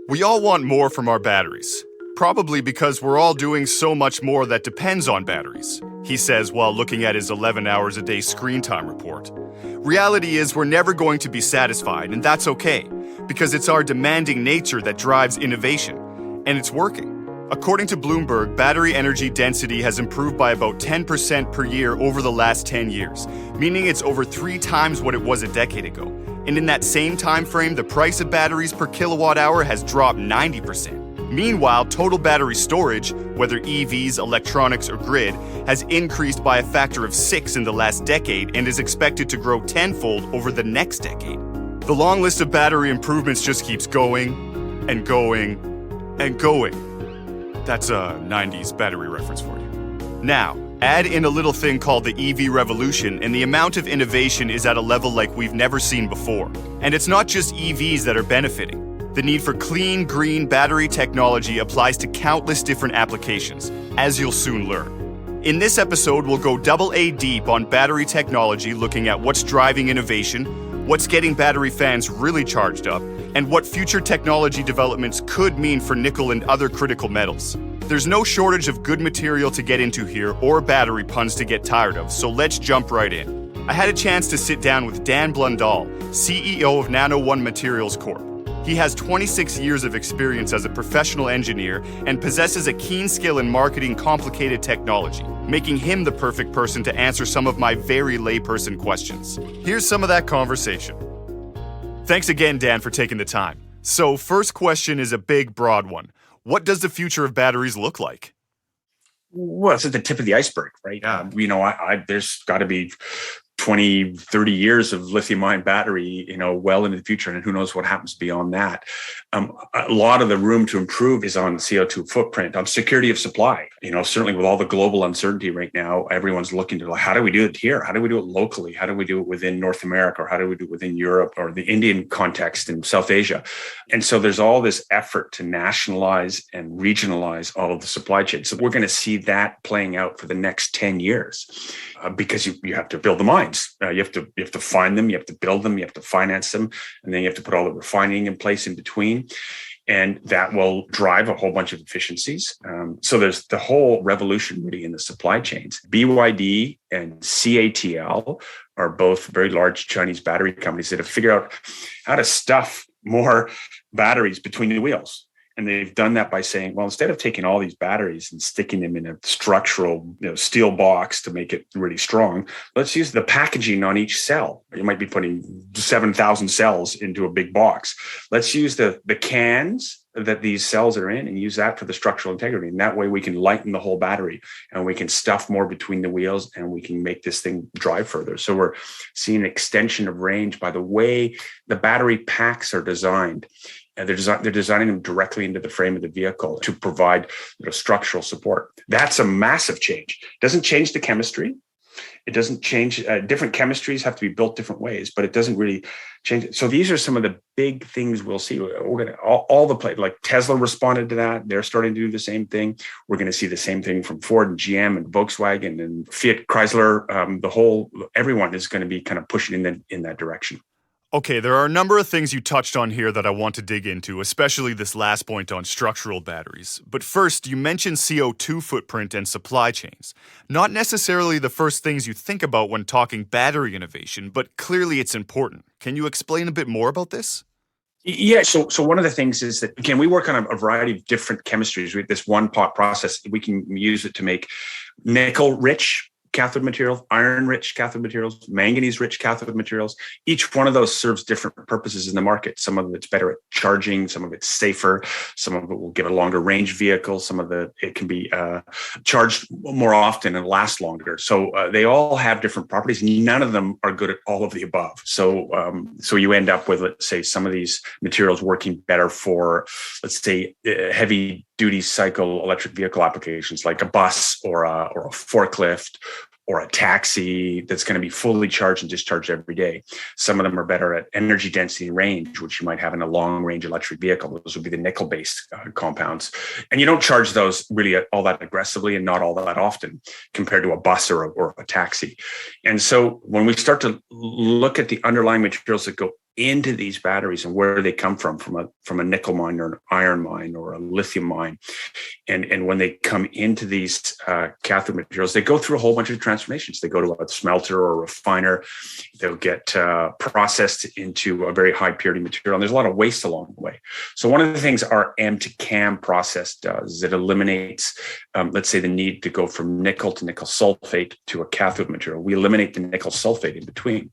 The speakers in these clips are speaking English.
We all want more from our batteries, probably because we're all doing so much more that depends on batteries, he says while looking at his 11 hours a day screen time report. Reality is we're never going to be satisfied, and that's okay, because it's our demanding nature that drives innovation, and it's working. According to Bloomberg, battery energy density has improved by about 10% per year over the last 10 years, meaning it's over 3 times what it was a decade ago. And in that same time frame, the price of batteries per kilowatt hour has dropped 90%. Meanwhile, total battery storage, whether EVs, electronics, or grid, has increased by a factor of 6 in the last decade and is expected to grow tenfold over the next decade. The long list of battery improvements just keeps going and going and going. That's a 90s battery reference for you. Now, add in a little thing called the EV revolution, and the amount of innovation is at a level like we've never seen before. And it's not just EVs that are benefiting. The need for clean, green battery technology applies to countless different applications, as you'll soon learn. In this episode, we'll go double A deep on battery technology, looking at what's driving innovation, what's getting battery fans really charged up, and what future technology developments could mean for nickel and other critical metals. There's no shortage of good material to get into here or battery puns to get tired of, so let's jump right in. I had a chance to sit down with Dan Blundall, CEO of Nano One Materials Corp. He has 26 years of experience as a professional engineer and possesses a keen skill in marketing complicated technology, making him the perfect person to answer some of my very layperson questions. Here's some of that conversation. Thanks again, Dan, for taking the time. So, first question is a big, broad one. What does the future of batteries look like? Well, it's at the tip of the iceberg, right? There's got to be 20, 30 years of lithium-ion battery, well into the future, and who knows what happens beyond that. A lot of the room to improve is on CO2 footprint, on security of supply. Certainly with all the global uncertainty right now, everyone's looking to how do we do it here? How do we do it locally? How do we do it within North America? Or how do we do it within Europe or the Indian context in South Asia? And so there's all this effort to nationalize and regionalize all of the supply chain. So we're going to see that playing out for the next 10 years because you have to build the mines. You have to find them, you have to build them, you have to finance them, and then you have to put all the refining in place in between. And that will drive a whole bunch of efficiencies. So there's the whole revolution really in the supply chains. BYD and CATL are both very large Chinese battery companies that have figured out how to stuff more batteries between the wheels. And they've done that by saying, well, instead of taking all these batteries and sticking them in a structural steel box to make it really strong, let's use the packaging on each cell. You might be putting 7,000 cells into a big box. Let's use the cans that these cells are in and use that for the structural integrity. And that way we can lighten the whole battery and we can stuff more between the wheels and we can make this thing drive further. So we're seeing an extension of range by the way the battery packs are designed. And they're designing them directly into the frame of the vehicle to provide structural support. That's a massive change. It doesn't change the chemistry. It doesn't change. Different chemistries have to be built different ways, but it doesn't really change it. So these are some of the big things we'll see. We're going to all the play, like Tesla responded to that. They're starting to do the same thing. We're going to see the same thing from Ford and GM and Volkswagen and Fiat Chrysler. Everyone is going to be kind of pushing in that direction. Okay, there are a number of things you touched on here that I want to dig into, especially this last point on structural batteries. But first, you mentioned CO2 footprint and supply chains. Not necessarily the first things you think about when talking battery innovation, but clearly it's important. Can you explain a bit more about this? Yeah, so one of the things is that, again, we work on a variety of different chemistries. We have this one pot process. We can use it to make nickel-rich cathode materials, iron-rich cathode materials, manganese-rich cathode materials. Each one of those serves different purposes in the market. Some of it's better at charging, some of it's safer, some of it will give a longer range vehicle, some of it can be charged more often and last longer. So they all have different properties. None of them are good at all of the above. So you end up with, let's say, some of these materials working better for, let's say, heavy duty cycle electric vehicle applications like a bus or a forklift or a taxi that's going to be fully charged and discharged every day. Some of them are better at energy density and range, which you might have in a long range electric vehicle. Those would be the nickel-based compounds. And you don't charge those really all that aggressively and not all that often compared to a bus or a taxi. And so when we start to look at the underlying materials that go into these batteries and where they come from a nickel mine or an iron mine or a lithium mine. And when they come into these cathode materials, they go through a whole bunch of transformations. They go to a smelter or a refiner. They'll get processed into a very high purity material. And there's a lot of waste along the way. So one of the things our M to CAM process does is it eliminates, let's say, the need to go from nickel to nickel sulfate to a cathode material. We eliminate the nickel sulfate in between.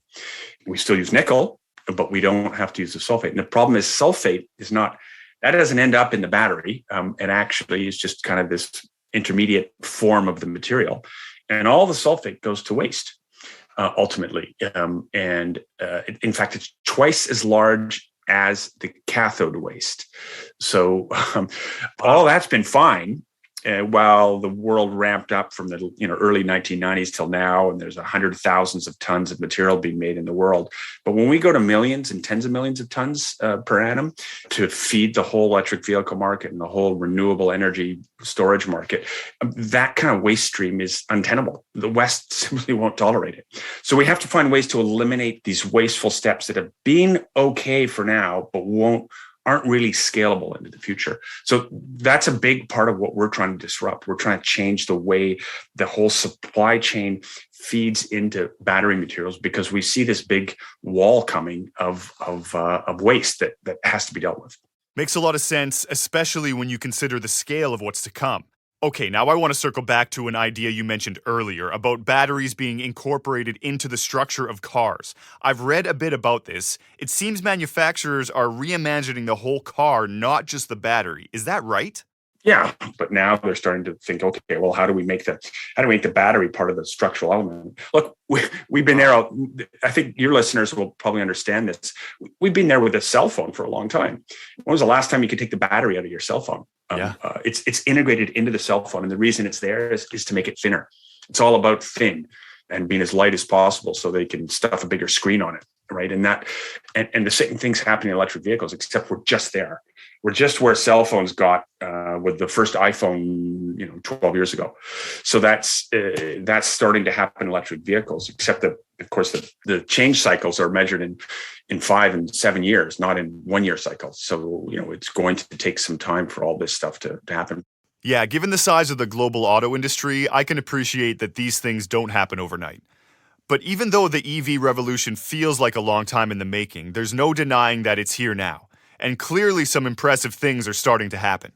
We still use nickel, but we don't have to use the sulfate. And the problem is sulfate is not, that doesn't end up in the battery. It actually is just kind of this intermediate form of the material. And all the sulfate goes to waste ultimately. In fact, it's twice as large as the cathode waste. So all that's been fine. While the world ramped up from the early 1990s till now, and there's hundreds of thousands of tons of material being made in the world. But when we go to millions and tens of millions of tons per annum to feed the whole electric vehicle market and the whole renewable energy storage market, that kind of waste stream is untenable. The West simply won't tolerate it. So we have to find ways to eliminate these wasteful steps that have been okay for now, but aren't really scalable into the future. So that's a big part of what we're trying to disrupt. We're trying to change the way the whole supply chain feeds into battery materials, because we see this big wall coming of waste that has to be dealt with. Makes a lot of sense, especially when you consider the scale of what's to come. Okay, now I want to circle back to an idea you mentioned earlier about batteries being incorporated into the structure of cars. I've read a bit about this. It seems manufacturers are reimagining the whole car, not just the battery. Is that right? Yeah, but now they're starting to think, okay, well, how do we make the battery part of the structural element? Look, we've been there. I think your listeners will probably understand this. We've been there with a cell phone for a long time. When was the last time you could take the battery out of your cell phone? It's integrated into the cell phone, and the reason it's there is to make it thinner. It's all about thin and being as light as possible, so they can stuff a bigger screen on it, right? And the same thing's happening in electric vehicles, except we're just there. We're just where cell phones got with the first iPhone, 12 years ago. So that's starting to happen in electric vehicles, except that, of course, the change cycles are measured in 5 and 7 years, not in 1 year cycles. So, it's going to take some time for all this stuff to happen. Yeah, given the size of the global auto industry, I can appreciate that these things don't happen overnight. But even though the EV revolution feels like a long time in the making, there's no denying that it's here now. And clearly some impressive things are starting to happen.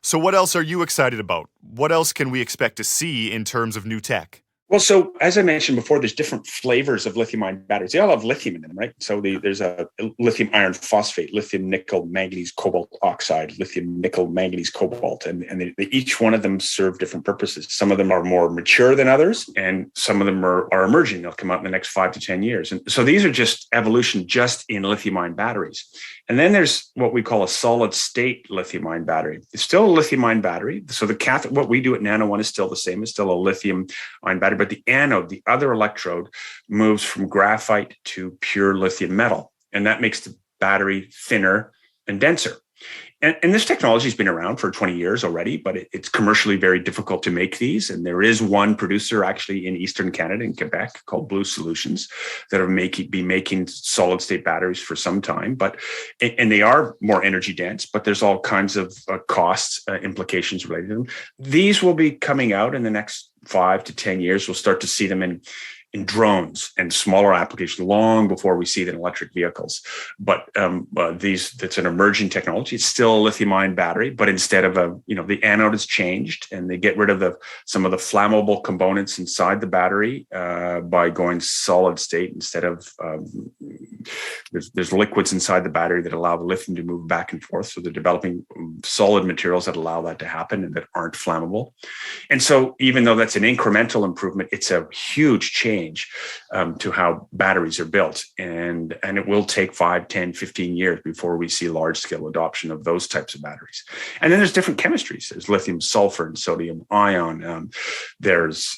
So what else are you excited about? What else can we expect to see in terms of new tech? Well, so as I mentioned before, there's different flavors of lithium-ion batteries. They all have lithium in them, right? So there's a lithium iron phosphate, lithium nickel manganese cobalt oxide, lithium nickel manganese cobalt, and each one of them serve different purposes. Some of them are more mature than others, and some of them are emerging. They'll come out in the next 5 to 10 years. And so these are just evolution just in lithium-ion batteries. And then there's what we call a solid-state lithium-ion battery. It's still a lithium-ion battery. So the cathode, what we do at Nano One is still the same. It's still a lithium-ion battery, but the anode, the other electrode, moves from graphite to pure lithium metal. And that makes the battery thinner and denser. And this technology has been around for 20 years already, but it's commercially very difficult to make these. And there is one producer actually in Eastern Canada, in Quebec, called Blue Solutions, that have been making solid state batteries for some time. And they are more energy dense, but there's all kinds of cost implications related to them. These will be coming out in the next 5 to 10 years. We'll start to see them in drones and smaller applications long before we see it in electric vehicles. But that's an emerging technology. It's still a lithium-ion battery, but instead of the anode has changed, and they get rid of some of the flammable components inside the battery by going solid state instead of there's liquids inside the battery that allow the lithium to move back and forth. So they're developing solid materials that allow that to happen and that aren't flammable. And so even though that's an incremental improvement, it's a huge change to how batteries are built. And it will take 5, 10, 15 years before we see large scale adoption of those types of batteries. And then there's different chemistries. There's lithium sulfur and sodium ion. There's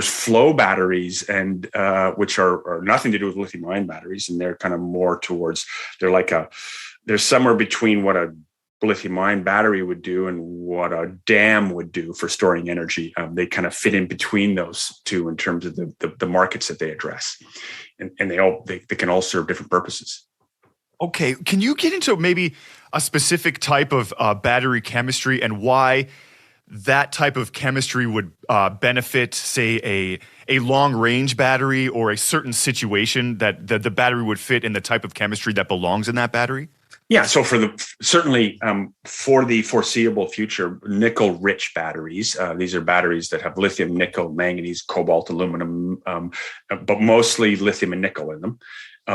flow batteries, and which are nothing to do with lithium ion batteries. And they're kind of more towards, they're somewhere between what a lithium-ion battery would do and what a dam would do for storing energy. They kind of fit in between those two in terms of the markets that they address, and they can all serve different purposes. Okay, can you get into maybe a specific type of battery chemistry and why that type of chemistry would benefit, say, a long-range battery or a certain situation that the battery would fit in the type of chemistry that belongs in that battery? Yeah, so certainly for the foreseeable future, nickel-rich batteries. These are batteries that have lithium, nickel, manganese, cobalt, aluminum, but mostly lithium and nickel in them.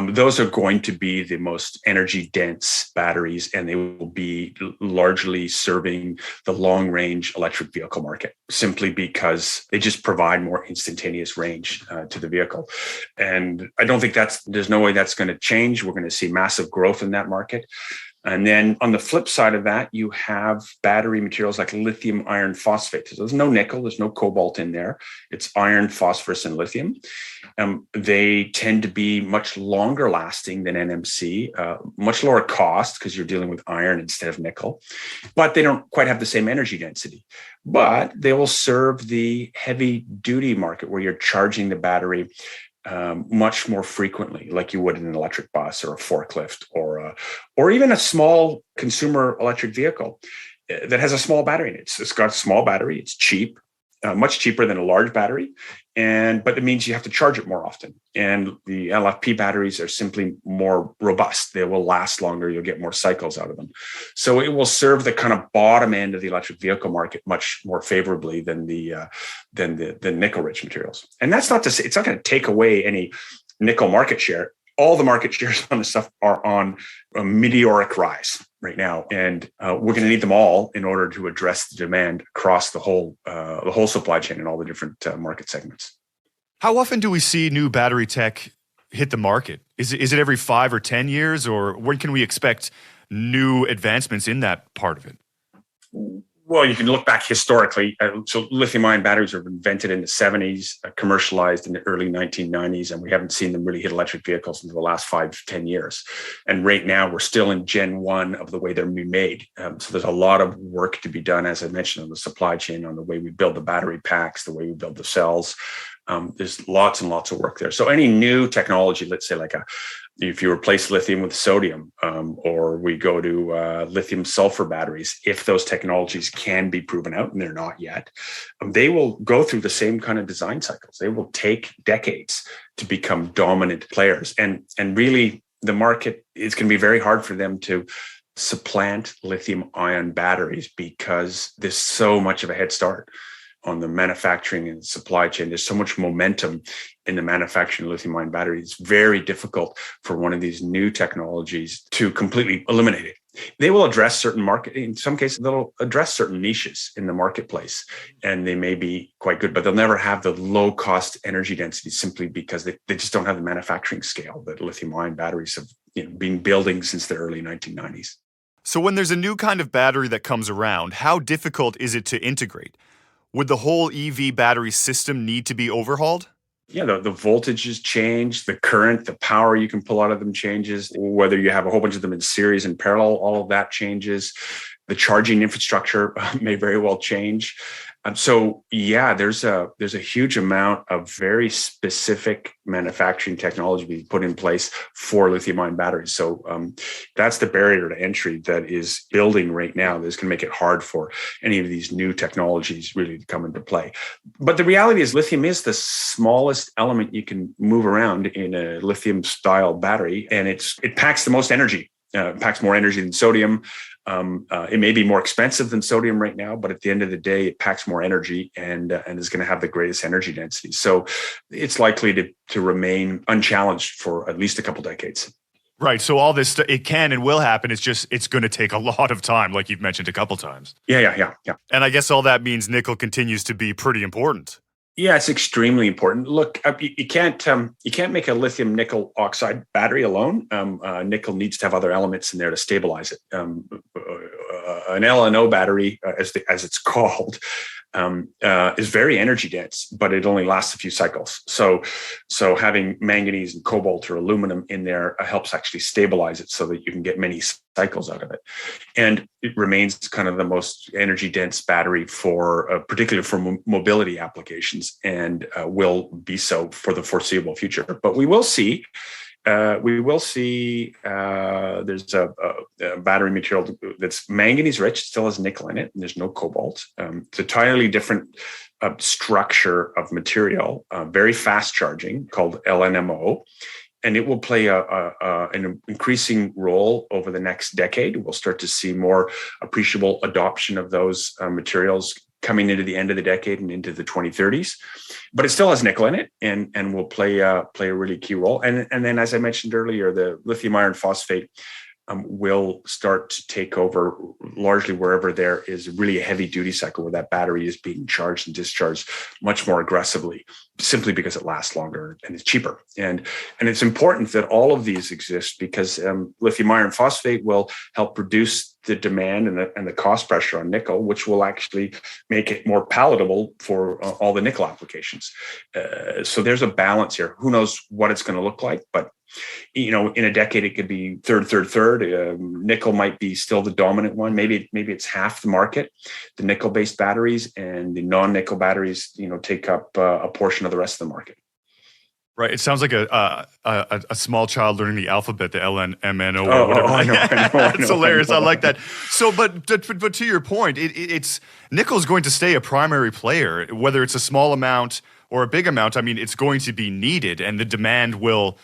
Those are going to be the most energy-dense batteries, and they will be largely serving the long-range electric vehicle market, simply because they just provide more instantaneous range to the vehicle. And I don't think there's no way that's going to change. We're going to see massive growth in that market. And then on the flip side of that, you have battery materials like lithium iron phosphate. So there's no nickel, there's no cobalt in there. It's iron, phosphorus, and lithium. They tend to be much longer lasting than NMC, much lower cost because you're dealing with iron instead of nickel, but they don't quite have the same energy density. But they will serve the heavy duty market where you're charging the battery much more frequently, like you would in an electric bus or a forklift or even a small consumer electric vehicle that has a small battery in it. It's got a small battery. It's cheap, much cheaper than a large battery, but it means you have to charge it more often. And the LFP batteries are simply more robust. They will last longer. You'll get more cycles out of them. So it will serve the kind of bottom end of the electric vehicle market much more favorably than the nickel-rich materials. And that's not to say it's not going to take away any nickel market share. All the market shares on this stuff are on a meteoric rise right now, and we're going to need them all in order to address the demand across the whole supply chain and all the different market segments. How often do we see new battery tech hit the market? Is it every 5 or 10 years, or when can we expect new advancements in that part of it? Well, you can look back historically. So lithium-ion batteries were invented in the 70s, commercialized in the early 1990s, and we haven't seen them really hit electric vehicles until the last 5-10 years. And right now, we're still in Gen 1 of the way they're being made. So there's a lot of work to be done, as I mentioned, on the supply chain, on the way we build the battery packs, the way we build the cells. There's lots and lots of work there. So any new technology, let's say if you replace lithium with sodium, or we go to lithium sulfur batteries, if those technologies can be proven out, and they're not yet, they will go through the same kind of design cycles. They will take decades to become dominant players. And really, the market is going to be very hard for them to supplant lithium-ion batteries because there's so much of a head start on the manufacturing and supply chain. There's so much momentum in the manufacturing of lithium-ion batteries. It's very difficult for one of these new technologies to completely eliminate it. They will address certain market. In some cases, they'll address certain niches in the marketplace, and they may be quite good, but they'll never have the low-cost energy density simply because they just don't have the manufacturing scale that lithium-ion batteries have been building since the early 1990s. So when there's a new kind of battery that comes around, how difficult is it to integrate? Would the whole EV battery system need to be overhauled? Yeah, the voltages change, the current, the power you can pull out of them changes. Whether you have a whole bunch of them in series and parallel, all of that changes. The charging infrastructure may very well change. So yeah, there's a huge amount of very specific manufacturing technology being put in place for lithium-ion batteries. So that's the barrier to entry that is building right now. That's going to make it hard for any of these new technologies really to come into play. But the reality is, lithium is the smallest element you can move around in a lithium-style battery, and it packs the most energy. It packs more energy than sodium. It may be more expensive than sodium right now, but at the end of the day, it packs more energy and is going to have the greatest energy density. So it's likely to remain unchallenged for at least a couple decades. Right. So all this, it can and will happen. It's going to take a lot of time, like you've mentioned a couple times. Yeah. And I guess all that means nickel continues to be pretty important. Yeah, it's extremely important. Look, you can't make a lithium nickel oxide battery alone. Nickel needs to have other elements in there to stabilize it. An LNO battery, as it's called, is very energy dense, but it only lasts a few cycles. So having manganese and cobalt or aluminum in there helps actually stabilize it so that you can get many cycles out of it. And it remains kind of the most energy dense battery for, particularly for mobility applications, and will be so for the foreseeable future. But we will see. There's a battery material that's manganese rich, still has nickel in it, and there's no cobalt. It's a entirely different structure of material, very fast charging, called LNMO. And it will play an increasing role over the next decade. We'll start to see more appreciable adoption of those materials coming into the end of the decade and into the 2030s, but it still has nickel in it, and will play a really key role. And then, as I mentioned earlier, the lithium iron phosphate will start to take over largely wherever there is really a heavy duty cycle where that battery is being charged and discharged much more aggressively, simply because it lasts longer and it's cheaper. And it's important that all of these exist, because lithium iron phosphate will help reduce the demand and the cost pressure on nickel, which will actually make it more palatable for all the nickel applications. So there's a balance here. Who knows what it's going to look like, but in a decade it could be third. Nickel might be still the dominant one. Maybe it's half the market, the nickel-based batteries, and the non-nickel batteries, take up a portion of the rest of the market. Right. It sounds like a small child learning the alphabet, the LNMNO or whatever. I know. It's hilarious. I like that. So, but to your point, it's nickel is going to stay a primary player, whether it's a small amount or a big amount. I mean, it's going to be needed, and the demand will,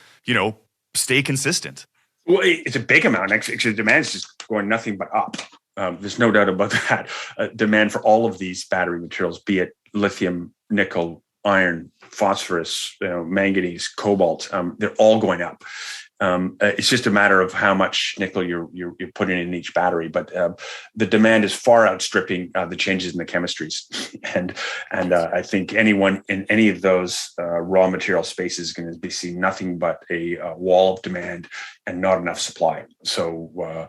stay consistent. Well, it's a big amount. Actually, the demand is just going nothing but up. There's no doubt about that. Demand for all of these battery materials, be it lithium, nickel, iron, phosphorus, manganese, cobalt, they're all going up. It's just a matter of how much nickel you're putting in each battery, but the demand is far outstripping the changes in the chemistries, and I think anyone in any of those raw material spaces is going to be seeing nothing but a wall of demand and not enough supply. So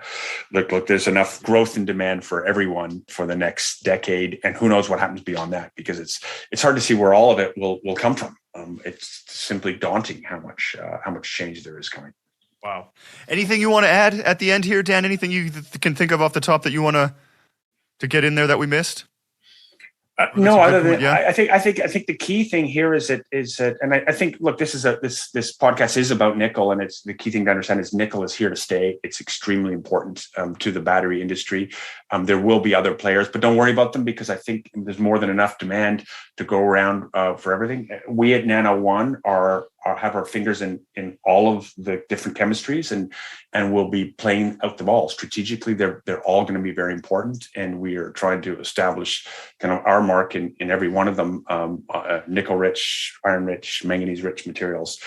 look, there's enough growth in demand for everyone for the next decade, and who knows what happens beyond that, because it's hard to see where all of it will come from. It's simply daunting how much change there is coming. Wow. Anything you want to add at the end here, Dan? Anything you can think of off the top that you want to get in there that we missed? No, other than I think the key thing here is that, and I think, look, this podcast is about nickel, and it's the key thing to understand is nickel is here to stay. It's extremely important to the battery industry. There will be other players, but don't worry about them, because I think there's more than enough demand to go around for everything. We at Nano One have our fingers in all of the different chemistries, and we'll be playing out the ball strategically. They're all going to be very important, and we are trying to establish kind of our mark in every one of them. Nickel rich, iron rich, manganese rich materials.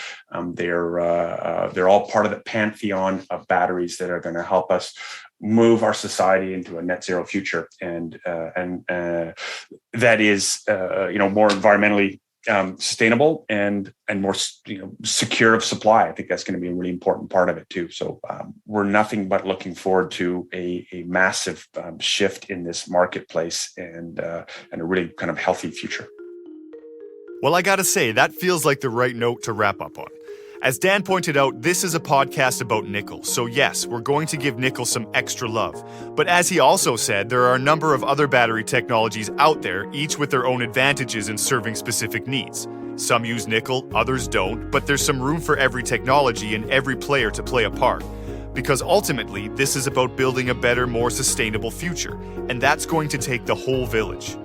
They're all part of the pantheon of batteries that are going to help us move our society into a net zero future, and that is more environmentally sustainable and more secure of supply. I think that's going to be a really important part of it too. So we're nothing but looking forward to a massive shift in this marketplace, and a really kind of healthy future. Well, I gotta say, that feels like the right note to wrap up on. As Dan pointed out, this is a podcast about nickel, so yes, we're going to give nickel some extra love. But as he also said, there are a number of other battery technologies out there, each with their own advantages in serving specific needs. Some use nickel, others don't, but there's some room for every technology and every player to play a part. Because ultimately, this is about building a better, more sustainable future, and that's going to take the whole village.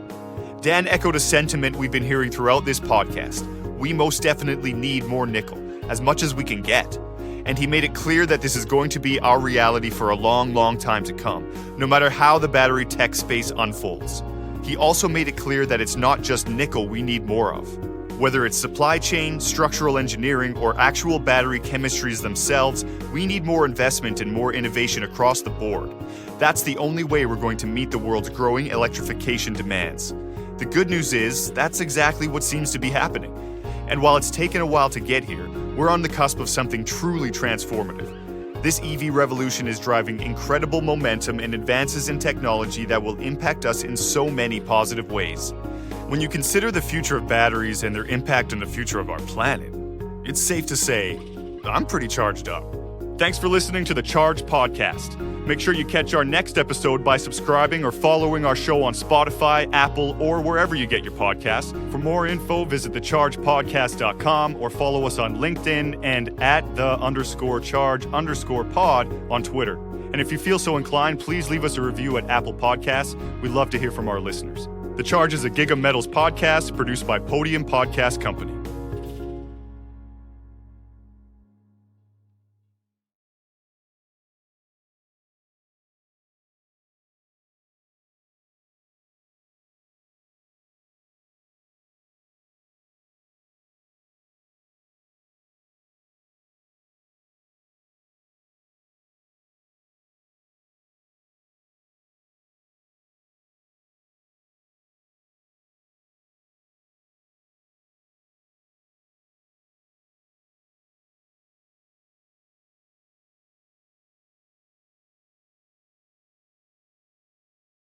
Dan echoed a sentiment we've been hearing throughout this podcast. We most definitely need more nickel, as much as we can get. And he made it clear that this is going to be our reality for a long, long time to come, no matter how the battery tech space unfolds. He also made it clear that it's not just nickel we need more of. Whether it's supply chain, structural engineering, or actual battery chemistries themselves, we need more investment and more innovation across the board. That's the only way we're going to meet the world's growing electrification demands. The good news is, that's exactly what seems to be happening. And while it's taken a while to get here, we're on the cusp of something truly transformative. This EV revolution is driving incredible momentum and advances in technology that will impact us in so many positive ways. When you consider the future of batteries and their impact on the future of our planet, it's safe to say I'm pretty charged up. Thanks for listening to the Charge Podcast. Make sure you catch our next episode by subscribing or following our show on Spotify, Apple, or wherever you get your podcasts. For more info, visit thechargepodcast.com or follow us on LinkedIn and at @the_charge_pod on Twitter. And if you feel so inclined, please leave us a review at Apple Podcasts. We'd love to hear from our listeners. The Charge is a Giga Metals podcast produced by Podium Podcast Company.